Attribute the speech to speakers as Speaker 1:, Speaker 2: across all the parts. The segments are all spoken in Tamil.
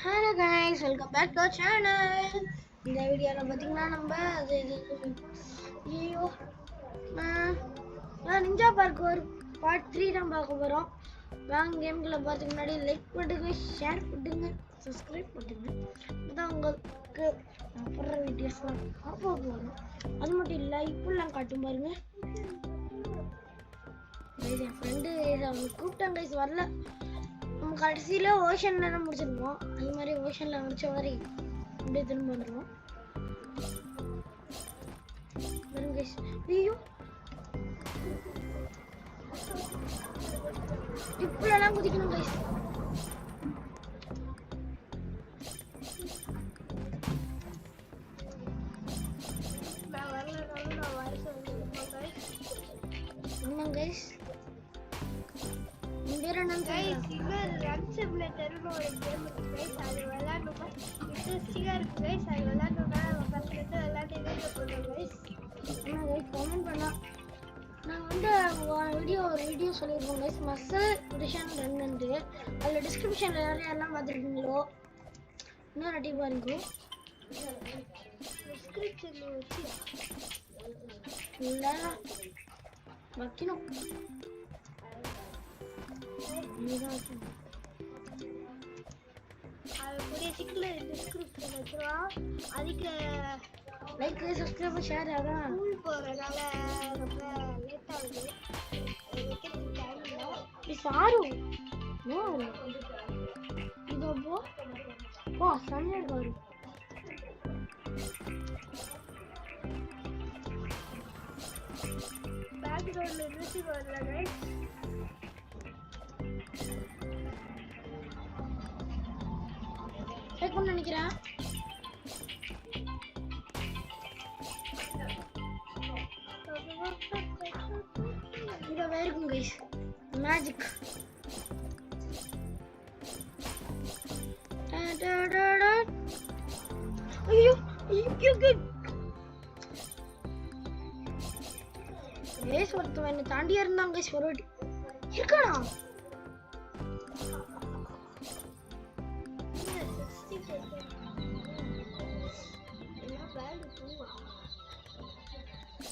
Speaker 1: Hello guys, welcome back to channel. இந்த வீடியோவில் பார்த்தீங்கன்னா நம்ம ஐயோ நான் நிஞ்சா பார்க் ஒரு பார்ட் 3 தான் பார்க்க போகிறோம். வாங்க கேம்குள்ளே பார்த்துக்கு முன்னாடி லைக் பண்ணுங்க, ஷேர் பண்ணுங்க, சப்ஸ்கிரைப் பண்ணுங்க. இதுதான் உங்களுக்கு நான் போடுற வீடியோஸ்லாம் பார்க்க போகிறோம். அது மட்டும் இல்லை, இப்படிலாம் காட்டும் பாருங்க. என் ஃப்ரெண்டு அவனுக்கு கூப்பிட்டாங்க, கைஸ் வரல. நம்ம கடைசியில் ஓஷனில் தான் முடிச்சிருப்போம். அது மாதிரி ஓஷனில் முடிச்ச மாதிரி அப்படியே திரும்ப வந்துடுவோம். ஐயோ, இப்பெல்லாம் குதிக்கணும் கைஸ். ஆமாம் கைஸ், வீடியோ சொல்லியிருக்கோம் கைஸ், மசில் எடிஷன் 2. அதில் டிஸ்கிரிப்ஷனில் யாரெல்லாம் பார்த்துருக்கீங்களோ இன்னும் ரெட்டி பாருங்க. டிஸ்கிரிப்ஷனில் வச்சு இல்லை வைக்கணும். அதுக்கு லைக் சப்ஸ்கிரைப் ஷேர் ஆகும். போறதுனால ரொம்ப லேட் ஆகுது. சாரு இதோ போ சமையல் வரும். பேக்ரவுண்ட்ல மியூசிக் வரல கைஸ். கேட்கணும்னு நினைக்கிறேன். இதை வேறுக்கும் கைஸ், மேஜிக். ஐயோ ரேஸ் ஒருத்தவன் என்ன தாண்டியா இருந்தாங்க கைஸ். ஒரு வாட்டி இருக்கானா?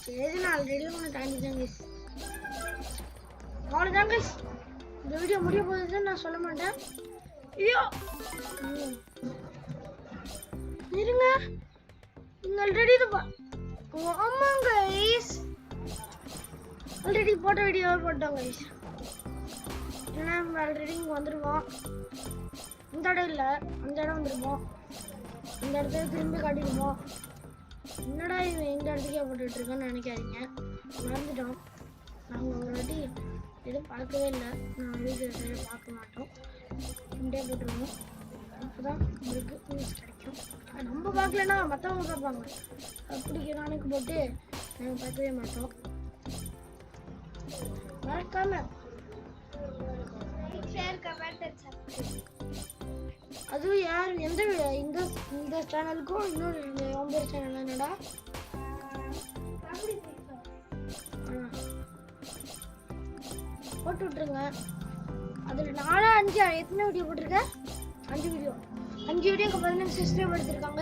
Speaker 1: சரி, நான் ஆல்ரெடி ஒன்று தாண்டிட்டேன் கைஸ். அவ்வளோதான் கைஸ், இந்த வீடியோ முடிய போகுதுன்னு நான் சொல்ல மாட்டேன். ஐயோ இருங்க, நீங்கள் ஆல்ரெடி ஆமாம் கைஸ், ஆல்ரெடி போட்ட வீடியோ போட்டோம் கைஸ். ஏன்னா நம்ம ஆல்ரெடி இங்கே வந்துடுவோம். இந்த இடம் இல்லை, அந்த இடம் வந்துருப்போம். இந்த இடத்துல திரும்பி காட்டிடுவோம். என்னடா இவன் எந்த இடத்துக்கே போட்டுட்டு இருக்கேன்னு நினைக்காதீங்க, மறந்துட்டோம். நாங்கள் ஒரு வாட்டி எதுவும் பார்க்கவே இல்லை. நான் வீடியோ பார்க்க மாட்டோம், இண்டே போட்டுருவோம். அப்போ தான் உங்களுக்கு நியூஸ் கிடைக்கும். நம்ம பார்க்கலன்னா மற்றவங்க பார்ப்பாங்க. அப்படி நாளைக்கு போட்டு நாங்கள் பார்க்கவே மாட்டோம். மறக்காம ஷேர், கமெண்ட், அதுவும் யார் எந்த இந்த சேனலுக்கும் இன்னொரு ஒன்பது சேனல் என்னடா போட்டு விட்டுருங்க. அதில் 4 5 எத்தனை வீடியோ போட்டிருக்கேன்? 5 வீடியோ. 5 வீடியோக்கு 15 சப்ஸ்கிரைப் எடுத்திருக்காங்க.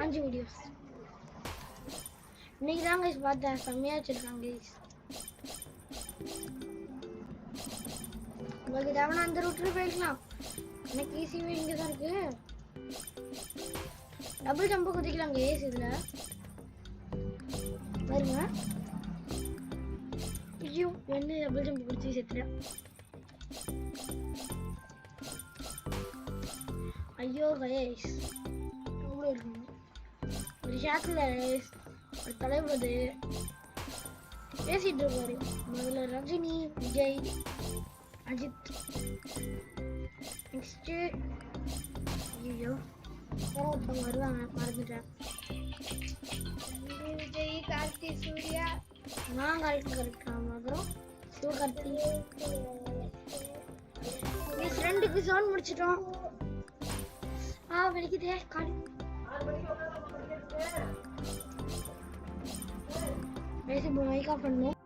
Speaker 1: 5 வீடியோஸ் இன்னைக்கு தான் கைஸ் பார்த்தேன். செம்மையாக வச்சுருக்காங்க கைஸ். உங்களுக்கு தேவையான அந்த ரூட்டில் போயிடலாம். எனக்கு ஈஸியாக இங்கே தான் இருக்கு. டபுள் ஜம்பு குதிக்கலாம் கைஸ். இதில் பாருங்க. ஐயோ, என்ன டபுள் ஜம்பு குடிச்சு செத்துறேன். ஐயோ கைஸ், எவ்வளோ இருக்குங்க ஒரு ஷாட்டில் ஒரு தலைவர் பேசிட்டு இருப்பாரு. முதல்ல ரஜினி, விஜய், அஜித். நெக்ஸ்ட்டு ஐயோ ஒருத்தவங்க வருவாங்க, மறந்துட்டேன். விஜய், கார்த்தி, சூர்யா. நான் கரெக்டாக அப்புறம் சிவகார்த்தி. என் ஃப்ரெண்டுக்கு சவுண்ட் முடிச்சிட்டோம். வெடிக்குதே கால். மைக் ஆஃப் பண்ணணும்.